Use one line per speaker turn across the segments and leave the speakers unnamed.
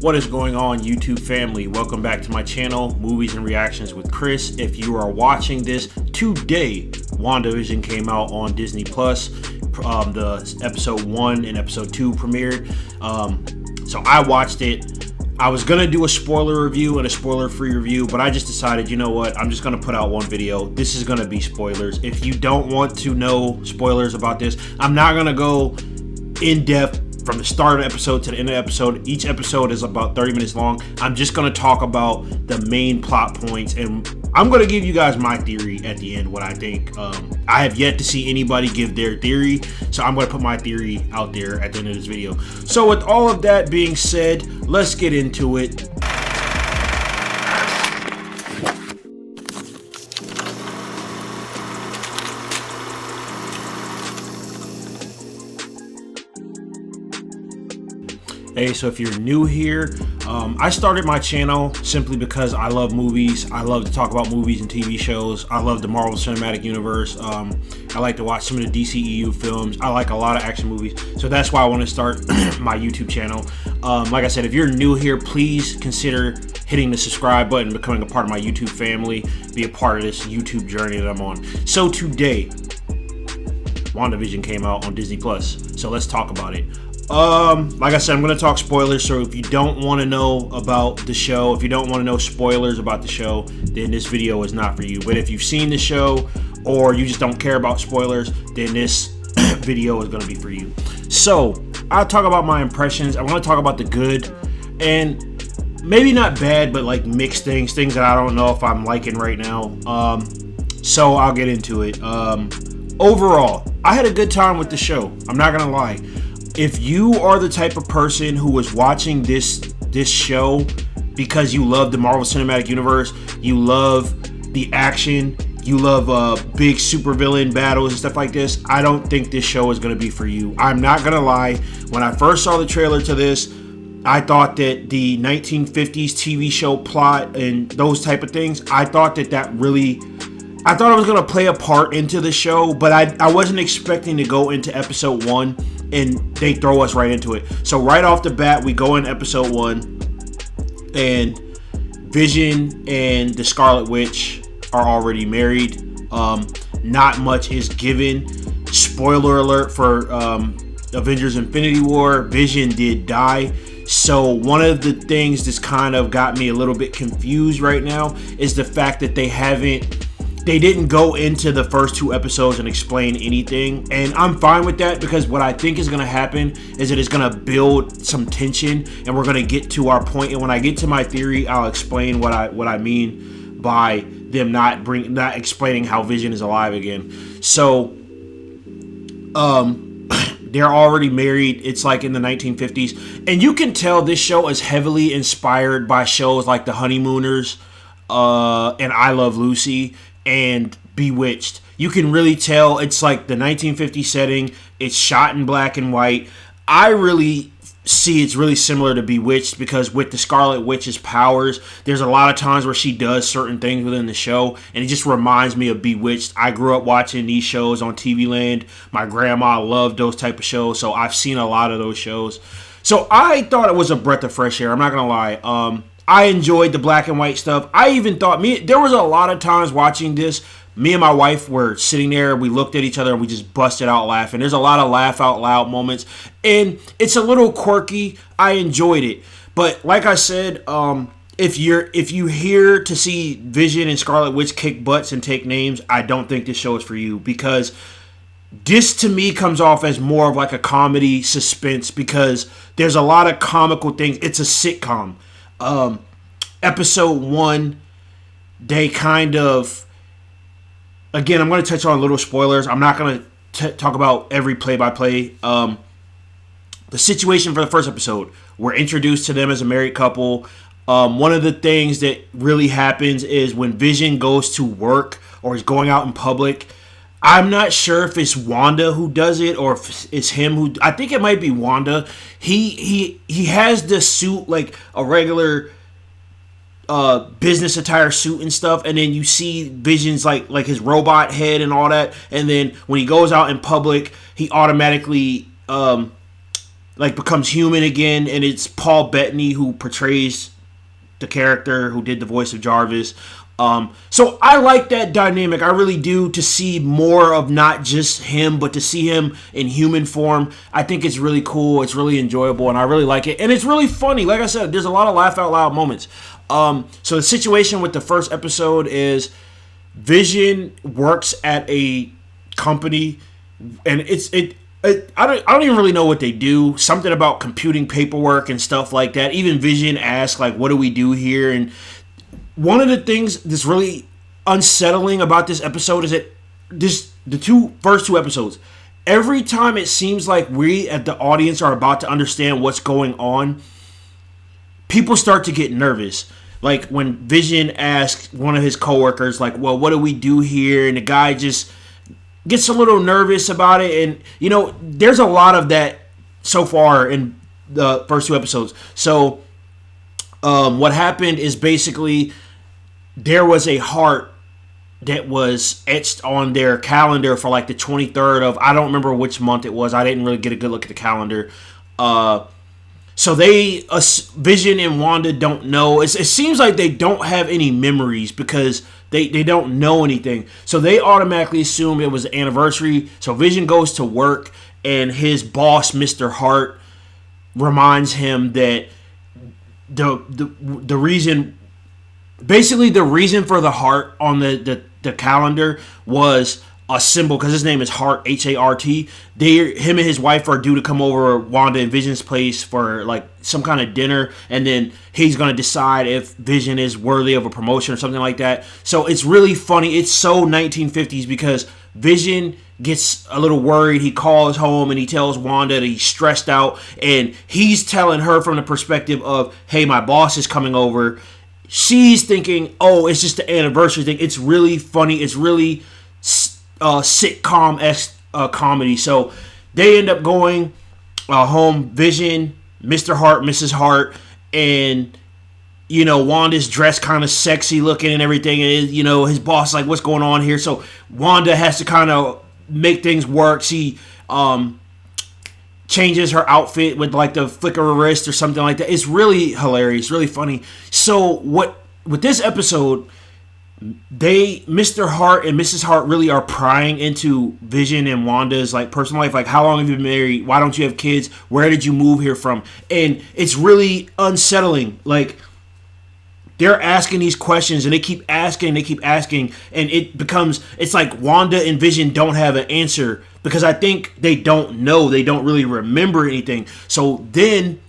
What is going on, YouTube family? Welcome back to my channel, Movies and Reactions with Chris. If you are watching this today, WandaVision came out on Disney Plus. The episode 1 and episode 2 premiered. So I watched it. I was gonna do a spoiler review and a spoiler-free review, but I just decided, you know what? I'm just gonna put out one video. This is gonna be spoilers. If you don't want to know spoilers about this, I'm not gonna go in depth from the start of the episode to the end of the episode. Each episode is about 30 minutes long. I'm just going to talk about the main plot points, and I'm going to give you guys my theory at the end, what I think. I have yet to see anybody give their theory, so I'm going to put my theory out there at the end of this video. So with all of that being said, let's get into it. Hey, so if you're new here, I started my channel simply because I love movies. I love to talk about movies and TV shows. I love the Marvel Cinematic Universe. I like to watch some of the DCEU films. I like a lot of action movies. So that's why I want to start my YouTube channel. Like I said, if you're new here, please consider hitting the subscribe button, becoming a part of my YouTube family, be a part of this YouTube journey that I'm on. So today, WandaVision came out on Disney Plus. So let's talk about it. Like I said, I'm going to talk spoilers, so if you don't want to know about the show, if you don't want to know spoilers about the show, then this video is not for you. But if you've seen the show, or you just don't care about spoilers, then this video is going to be for you. So, I'll talk about my impressions. I want to talk about the good, and maybe not bad, but like mixed things that I don't know if I'm liking right now. So I'll get into it. Overall, I had a good time with the show. I'm not going to lie. If you are the type of person who was watching this show because you love the Marvel Cinematic Universe, you love the action, you love big supervillain battles and stuff like this, I don't think this show is going to be for you. I'm not going to lie. When I first saw the trailer to this, I thought that the 1950s TV show plot and those type of things, I thought it was going to play a part into the show, but I wasn't expecting to go into episode 1 and they throw us right into it. So right off the bat, we go in episode 1, and Vision and the Scarlet Witch are already married. Not much is given. Spoiler alert for Avengers Infinity War, Vision did die. So one of the things that's kind of got me a little bit confused right now is the fact that they didn't go into the first 2 episodes and explain anything, and I'm fine with that, because what I think is going to happen is that it's going to build some tension, and we're going to get to our point. And when I get to my theory, I'll explain what I mean by them not explaining how Vision is alive again. So, they're already married. It's like in the 1950s, and you can tell this show is heavily inspired by shows like The Honeymooners, and I Love Lucy, and Bewitched. You can really tell it's like the 1950s setting. It's shot in black and white. I really see it's really similar to Bewitched, because with the Scarlet Witch's powers, there's a lot of times where she does certain things within the show, and it just reminds me of Bewitched. I grew up watching these shows on TV Land. My grandma loved those type of shows, so I've seen a lot of those shows. So I thought it was a breath of fresh air. I'm not gonna lie. I enjoyed the black and white stuff. I even thought there was a lot of times watching this, me and my wife were sitting there, we looked at each other, and we just busted out laughing. There's a lot of laugh out loud moments, and it's a little quirky. I enjoyed it. But like I said, if you here to see Vision and Scarlet Witch kick butts and take names, I don't think this show is for you, because this to me comes off as more of like a comedy suspense, because there's a lot of comical things. It's a sitcom. Episode 1, they kind of, again, I'm going to touch on little spoilers. I'm not going to talk about every play-by-play. The situation for the first episode, we're introduced to them as a married couple. One of the things that really happens is when Vision goes to work or is going out in public, I'm not sure if it's Wanda who does it or if it's him who. I think it might be Wanda. He has the suit, like a regular business attire suit and stuff, and then you see Vision's like his robot head and all that, and then when he goes out in public, he automatically like becomes human again, and it's Paul Bettany who portrays the character who did the voice of Jarvis. So I like that dynamic. I really do, to see more of not just him, but to see him in human form. I think it's really cool. It's really enjoyable, and I really like it. And it's really funny. Like I said, there's a lot of laugh out loud moments. So the situation with the first episode is Vision works at a company, and I don't even really know what they do. Something about computing paperwork and stuff like that. Even Vision asks, like, what do we do here? And one of the things that's really unsettling about this episode is that the first two episodes, every time it seems like we at the audience are about to understand what's going on, people start to get nervous. Like when Vision asks one of his coworkers, like, well, what do we do here? And the guy just gets a little nervous about it. And, you know, there's a lot of that so far in the first two episodes. So what happened is basically there was a heart that was etched on their calendar for like the 23rd of, I don't remember which month it was. I didn't really get a good look at the calendar. So Vision and Wanda don't know. It seems like they don't have any memories because they don't know anything. So they automatically assume it was the anniversary. So Vision goes to work, and his boss, Mr. Hart, reminds him that the reason, basically the reason for the heart on the calendar was a symbol, because his name is Hart, H-A-R-T. Him and his wife are due to come over Wanda and Vision's place for like some kind of dinner, and then he's going to decide if Vision is worthy of a promotion or something like that. So it's really funny. It's so 1950s because Vision gets a little worried. He calls home and he tells Wanda that he's stressed out, and he's telling her from the perspective of, hey, my boss is coming over. She's thinking, oh, it's just the anniversary thing. It's really funny. It's really sitcom-esque comedy. So they end up going home, Vision, Mr. Hart, Mrs. Hart, and, you know, Wanda's dressed kind of sexy looking and everything, and, you know, his boss is like, what's going on here? So Wanda has to kind of make things work. She changes her outfit with like the flick of her wrist or something like that. It's really hilarious, really funny. So with this episode, Mr. Hart and Mrs. Hart really are prying into Vision and Wanda's like personal life. Like, how long have you been married? Why don't you have kids? Where did you move here from? And it's really unsettling. Like, they're asking these questions, and they keep asking, and it's like Wanda and Vision don't have an answer because I think they don't know. They don't really remember anything. So then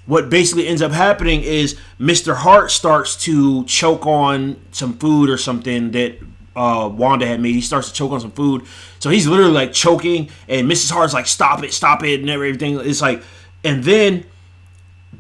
what basically ends up happening is Mr. Hart starts to choke on some food or something that Wanda had made. He starts to choke on some food. So he's literally like choking, and Mrs. Hart's like, stop it, and everything. It's like, and then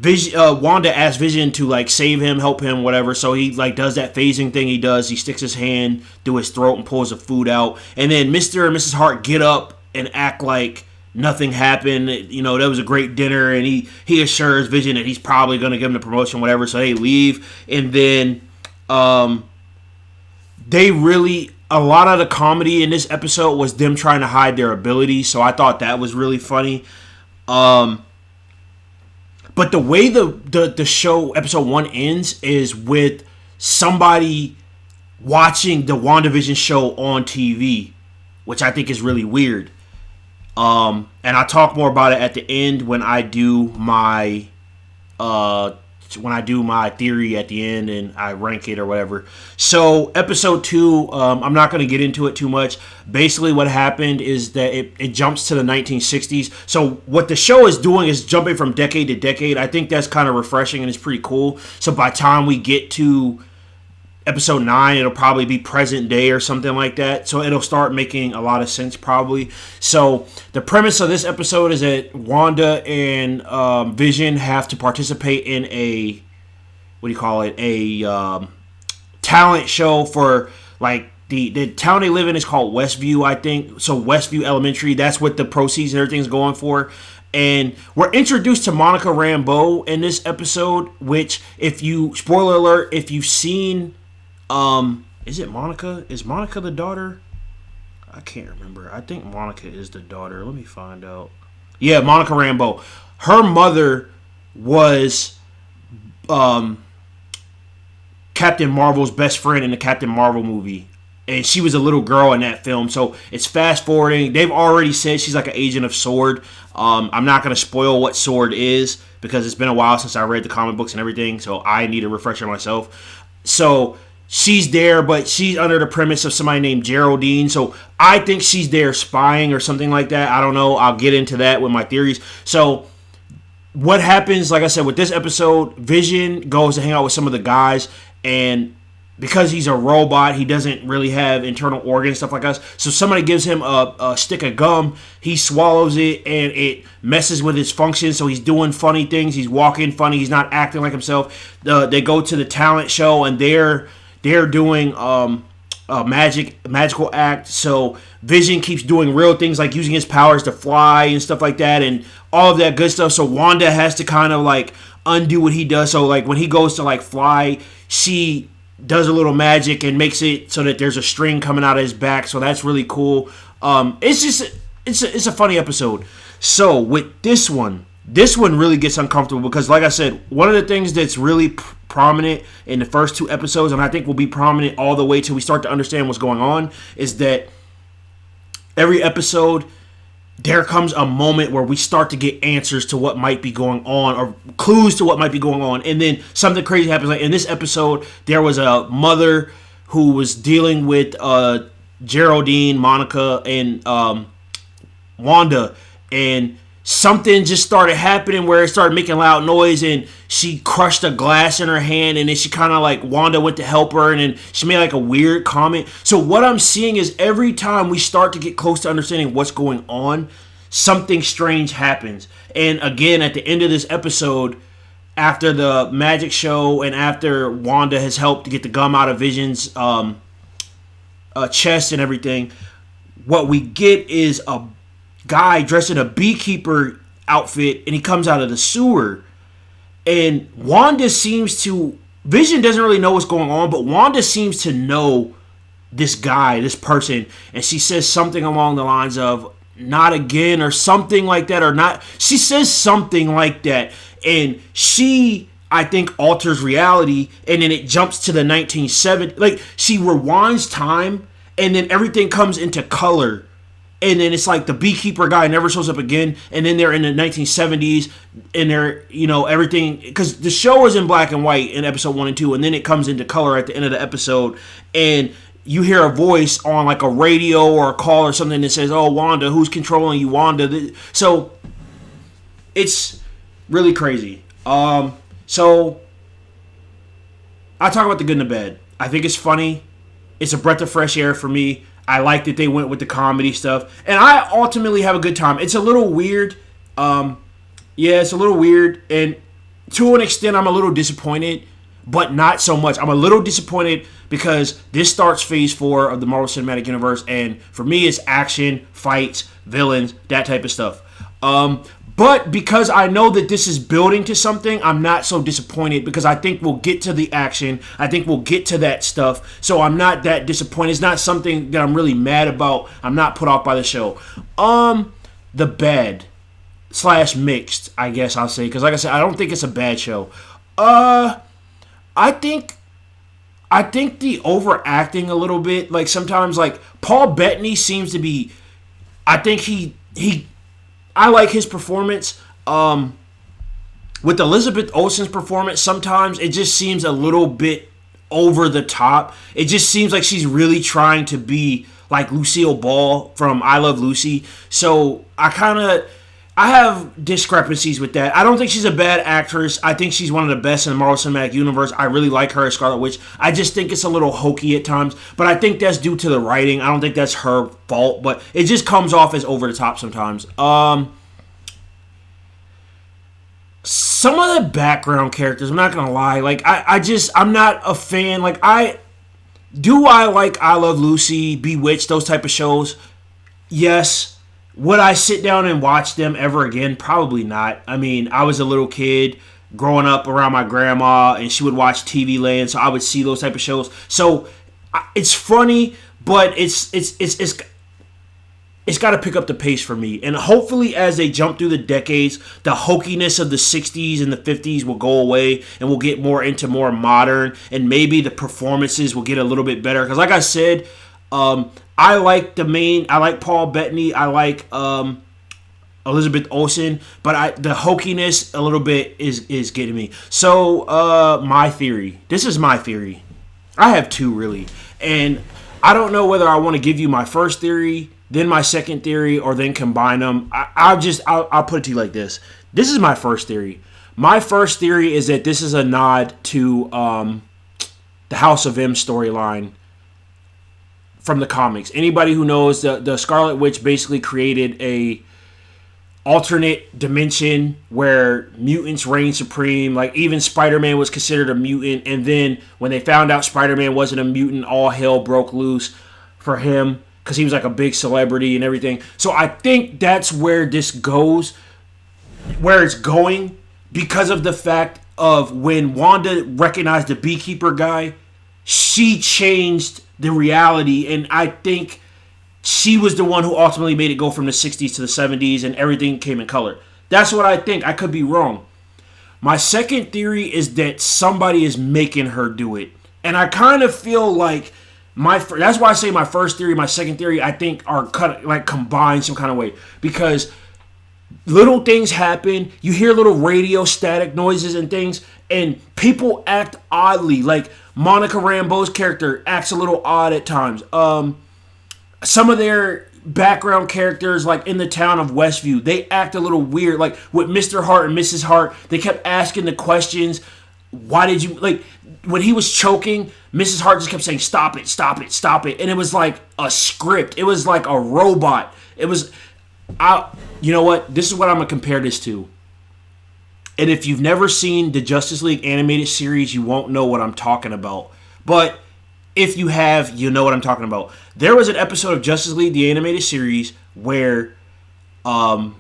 Wanda asks Vision to like save him, help him, whatever. So he like does that phasing thing he does. He sticks his hand through his throat and pulls the food out. And then Mr. and Mrs. Hart get up and act like nothing happened. You know, that was a great dinner, and he assures Vision that he's probably going to give him the promotion, whatever. So they leave, and then a lot of the comedy in this episode was them trying to hide their abilities. So I thought that was really funny. But the way the show episode 1 ends is with somebody watching the WandaVision show on TV, which I think is really weird. And I'll talk more about it at the end when I do my theory at the end and I rank it or whatever. So episode 2, I'm not going to get into it too much. Basically what happened is that it jumps to the 1960s. So what the show is doing is jumping from decade to decade. I think that's kind of refreshing and it's pretty cool. So by the time we get to episode 9, it'll probably be present day or something like that. So it'll start making a lot of sense probably. So the premise of this episode is that Wanda and Vision have to participate in a talent show for like the town they live in is called Westview, I think. So Westview Elementary, that's what the proceeds and everything's going for. And we're introduced to Monica Rambeau in this episode, which spoiler alert, if you've seen is it Monica? Is Monica the daughter? I can't remember. I think Monica is the daughter. Let me find out. Yeah, Monica Rambeau. her mother was Captain Marvel's best friend in the Captain Marvel movie. And she was a little girl in that film. So it's fast forwarding. They've already said she's like an agent of S.W.O.R.D. I'm not going to spoil what S.W.O.R.D. is because it's been a while since I read the comic books and everything. So I need a refresher myself. So she's there, but she's under the premise of somebody named Geraldine. So I think she's there spying or something like that. I don't know. I'll get into that with my theories. So what happens, like I said, with this episode, Vision goes to hang out with some of the guys, and because he's a robot, he doesn't really have internal organs, stuff like us. So somebody gives him a stick of gum. He swallows it, and it messes with his function. So he's doing funny things. He's walking funny. He's not acting like himself. They go to the talent show, and they're doing a magical act. So Vision keeps doing real things like using his powers to fly and stuff like that, and all of that good stuff. So Wanda has to kind of like undo what he does. So like when he goes to like fly, she does a little magic and makes it so that there's a string coming out of his back. So that's really cool. It's a funny episode. So with this one really gets uncomfortable because, like I said, one of the things that's really prominent in the first 2 episodes, and I think will be prominent all the way till we start to understand what's going on, is that every episode there comes a moment where we start to get answers to what might be going on or clues to what might be going on. And then something crazy happens. Like in this episode, there was a mother who was dealing with Geraldine, Monica, and Wanda. And something just started happening where it started making loud noise, and she crushed a glass in her hand, and then she kind of like, Wanda went to help her, and then she made like a weird comment. So what I'm seeing is every time we start to get close to understanding what's going on, something strange happens. And again, at the end of this episode, after the magic show and after Wanda has helped to get the gum out of Vision's chest and everything, what we get is a guy dressed in a beekeeper outfit, and he comes out of the sewer. And Vision doesn't really know what's going on, but Wanda seems to know this guy, this person, and she says something along the lines of "not again" or something like that, or not. She says something like that, and she, I think, alters reality, and then it jumps to the 1970s. Like she rewinds time, and then everything comes into color. And then it's like the beekeeper guy never shows up again. And then they're in the 1970s, and they're, everything. Because the show is in black and white in episode 1 and 2, and then it comes into color at the end of the episode. And you hear a voice on like a radio or a call or something that says, "Oh, Wanda, who's controlling you, Wanda?" So it's really crazy. So I talk about the good and the bad. I think it's funny. It's a breath of fresh air for me. I like that they went with the comedy stuff, and I ultimately have a good time. It's a little weird. It's a little weird, and to an extent, I'm a little disappointed, but not so much. I'm a little disappointed because this starts phase 4 of the Marvel Cinematic Universe, and for me, it's action, fights, villains, that type of stuff. But because I know that this is building to something, I'm not so disappointed because I think we'll get to the action. I think we'll get to that stuff. So I'm not that disappointed. It's not something that I'm really mad about. I'm not put off by the show. The bad / mixed, I guess I'll say. Because like I said, I don't think it's a bad show. I think the overacting a little bit. Like sometimes like Paul Bettany seems to be, I think I like his performance. With Elizabeth Olsen's performance, sometimes it just seems a little bit over the top. It just seems like she's really trying to be like Lucille Ball from I Love Lucy. So I have discrepancies with that. I don't think she's a bad actress. I think she's one of the best in the Marvel Cinematic Universe. I really like her as Scarlet Witch. I just think it's a little hokey at times, but I think that's due to the writing. I don't think that's her fault, but it just comes off as over the top sometimes. Some of the background characters, I'm not gonna lie, like I'm not a fan. Like I like I Love Lucy, Bewitched, those type of shows. Yes. Would I sit down and watch them ever again? Probably not. I mean, I was a little kid growing up around my grandma, and she would watch TV Land, so I would see those type of shows. So it's funny, but it's it's got to pick up the pace for me. And hopefully, as they jump through the decades, the hokiness of the 60s and the 50s will go away and we'll get more into more modern. And maybe the performances will get a little bit better. Because, like I said, I like Paul Bettany. I like Elizabeth Olsen. But the hokiness a little bit is getting me. So, my theory. This is my theory. I have two, really. And I don't know whether I want to give you my first theory, then my second theory, or then combine them. I'll put it to you like this. This is my first theory. My first theory is that this is a nod to the House of M storyline from the comics. Anybody who knows, the Scarlet Witch basically created a alternate dimension where mutants reign supreme. Like, even Spider-Man was considered a mutant, and then when they found out Spider-Man wasn't a mutant, all hell broke loose for him because he was like a big celebrity and everything. So I think that's where this goes, where it's going, because of the fact of when Wanda recognized the beekeeper guy, she changed the reality, and I think she was the one who ultimately made it go from the 60s to the 70s and everything came in color. That's what I think. I could be wrong. My second theory is that somebody is making her do it. And I kind of feel like that's why I say my first theory, my second theory, I think are combined some kind of way. Because little things happen. You hear little radio static noises and things, and people act oddly. Like Monica Rambeau's character acts a little odd at times. Some of their background characters, like in the town of Westview, they act a little weird. Like with Mr. Hart and Mrs. Hart, they kept asking the questions. Why did you, like, when he was choking, Mrs. Hart just kept saying, stop it, stop it, stop it. And it was like a script. It was like a robot. It was, you know what? This is what I'm going to compare this to. And if you've never seen the Justice League animated series, you won't know what I'm talking about. But if you have, you know what I'm talking about. There was an episode of Justice League, the animated series, where I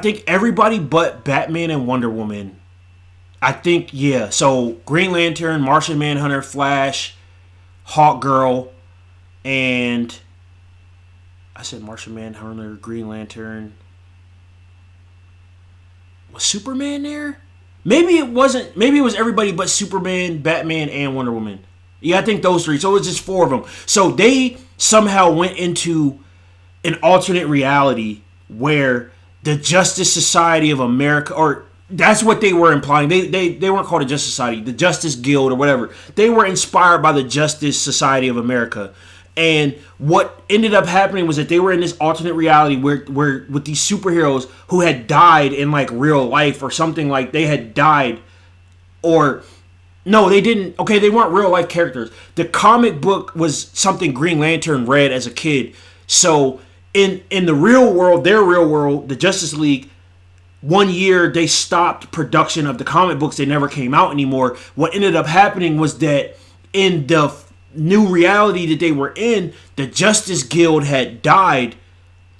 think everybody but Batman and Wonder Woman, I think, yeah. So Green Lantern, Martian Manhunter, Flash, Hawkgirl, and I said Martian Manhunter, Green Lantern. Was Superman there? Maybe it wasn't. Maybe it was everybody but Superman, Batman, and Wonder Woman. Yeah, I think those three. So it was just four of them. So they somehow went into an alternate reality where the Justice Society of America, or that's what they were implying. They weren't called a Justice Society, the Justice Guild or whatever. They were inspired by the Justice Society of America. And what ended up happening was that they were in this alternate reality where with these superheroes who had died in like real life or something, like they had died, or no, they didn't. Okay, they weren't real life characters. The comic book was something Green Lantern read as a kid. So in the real world, their real world, the Justice League, one year they stopped production of the comic books. They never came out anymore. What ended up happening was that in the new reality that they were in, the Justice Guild had died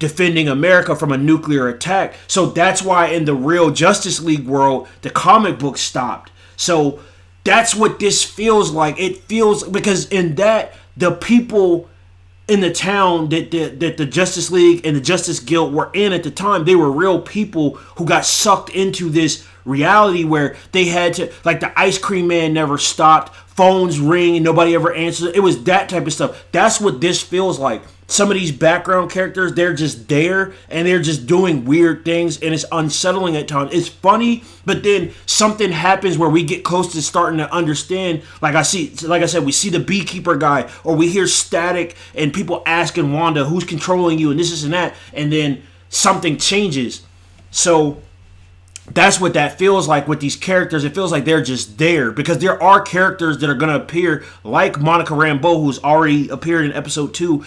defending America from a nuclear attack. So that's why in the real Justice League world, the comic book stopped. So that's what this feels like. It feels, because in that, the people in the town that the Justice League and the Justice Guild were in at the time, they were real people who got sucked into this reality where they had to, like, the ice cream man never stopped, phones ring and nobody ever answers. It was that type of stuff. That's what this feels like. Some of these background characters, they're just there and they're just doing weird things, and it's unsettling at times. It's funny, but then something happens where we get close to starting to understand. Like I said, we see the beekeeper guy, or we hear static and people asking Wanda, who's controlling you, and this and that, and then something changes. So that's what that feels like with these characters. It feels like they're just there because there are characters that are going to appear, like Monica Rambeau, who's already appeared in episode 2,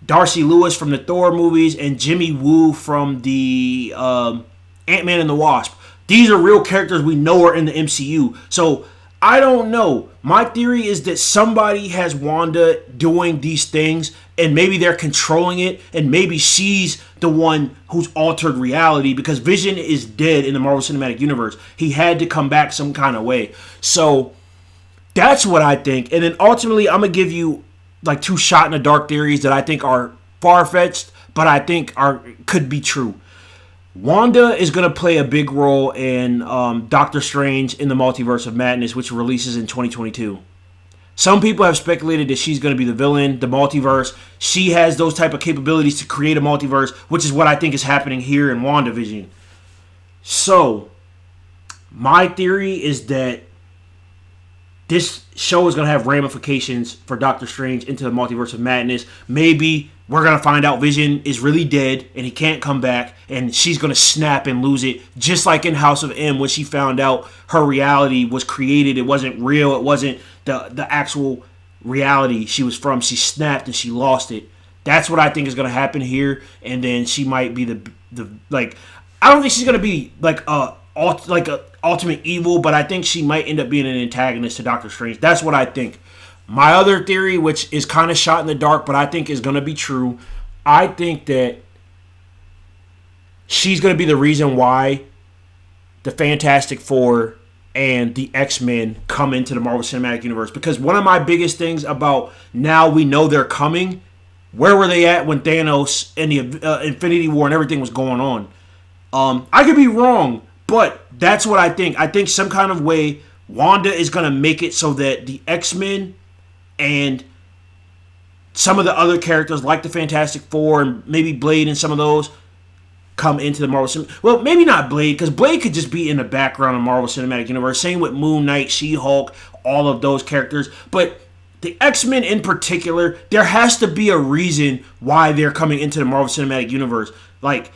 Darcy Lewis from the Thor movies, and Jimmy Woo from the Ant-Man and the Wasp. These are real characters we know are in the MCU. So I don't know. My theory is that somebody has Wanda doing these things, and maybe they're controlling it, and maybe she's the one who's altered reality, because Vision is dead in the Marvel Cinematic Universe. He had to come back some kind of way. So that's what I think. And then ultimately, I'm going to give you like 2 shot-in-the-dark theories that I think are far-fetched, but I think could be true. Wanda is going to play a big role in Doctor Strange in the Multiverse of Madness, which releases in 2022. Some people have speculated that she's going to be the villain, the multiverse. She has those type of capabilities to create a multiverse, which is what I think is happening here in WandaVision. So, my theory is that this show is going to have ramifications for Doctor Strange into the Multiverse of Madness. Maybe we're going to find out Vision is really dead and he can't come back, and she's going to snap and lose it, just like in House of M when she found out her reality was created. It wasn't real. It wasn't the actual reality she was from. She snapped and she lost it. That's what I think is going to happen here, and then she might be the like. I don't think she's going to be like a ultimate evil, but I think she might end up being an antagonist to Doctor Strange. That's what I think. My other theory, which is kind of shot in the dark, but I think is going to be true, I think that she's going to be the reason why the Fantastic Four and the X-Men come into the Marvel Cinematic Universe. Because one of my biggest things about now we know they're coming, where were they at when Thanos and the Infinity War and everything was going on? I could be wrong, but that's what I think. I think some kind of way Wanda is going to make it so that the X-Men and some of the other characters like the Fantastic Four and maybe Blade and some of those come into the Marvel Cinematic. Well, maybe not Blade, because Blade could just be in the background of Marvel Cinematic Universe. Same with Moon Knight, She-Hulk, all of those characters. But the X-Men in particular, there has to be a reason why they're coming into the Marvel Cinematic Universe. Like,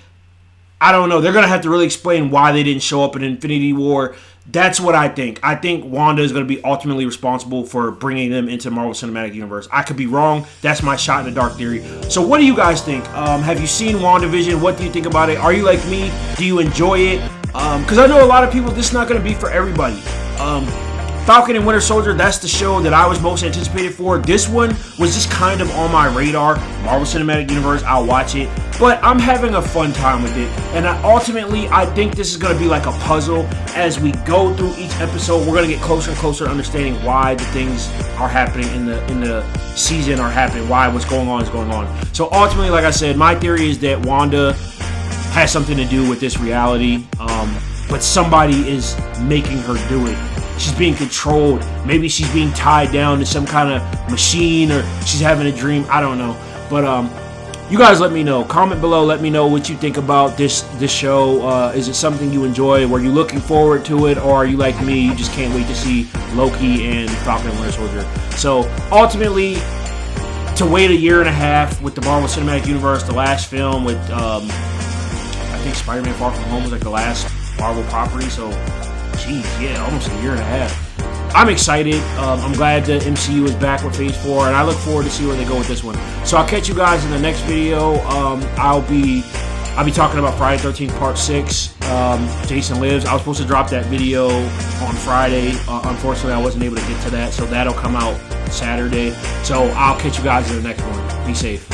I don't know. They're going to have to really explain why they didn't show up in Infinity War. That's what I think. I think Wanda is going to be ultimately responsible for bringing them into the Marvel Cinematic Universe. I could be wrong. That's my shot in the dark theory. So what do you guys think? Have you seen WandaVision? What do you think about it? Are you like me? Do you enjoy it? Because I know a lot of people, this is not going to be for everybody. Falcon and Winter Soldier, that's the show that I was most anticipated for. This one was just kind of on my radar. Marvel Cinematic Universe, I'll watch it. But I'm having a fun time with it. And ultimately, I think this is going to be like a puzzle. As we go through each episode, we're going to get closer and closer to understanding why the things are happening in the season are happening, why what's going on is going on. So ultimately, like I said, my theory is that Wanda has something to do with this reality. But somebody is making her do it. She's being controlled. Maybe she's being tied down to some kind of machine, or she's having a dream. I don't know. But you guys let me know. Comment below. Let me know what you think about this show. Is it something you enjoy? Were you looking forward to it? Or are you like me? You just can't wait to see Loki and Falcon and Winter Soldier. So ultimately, to wait a year and a half with the Marvel Cinematic Universe, the last film with, I think Spider-Man Far From Home was like the last Marvel property. So jeez, yeah, almost a year and a half. I'm excited. I'm glad the MCU is back with Phase 4, and I look forward to see where they go with this one. So I'll catch you guys in the next video. I'll be talking about Friday 13th Part 6, Jason Lives. I was supposed to drop that video on Friday. Unfortunately, I wasn't able to get to that, so that'll come out Saturday. So I'll catch you guys in the next one. Be safe.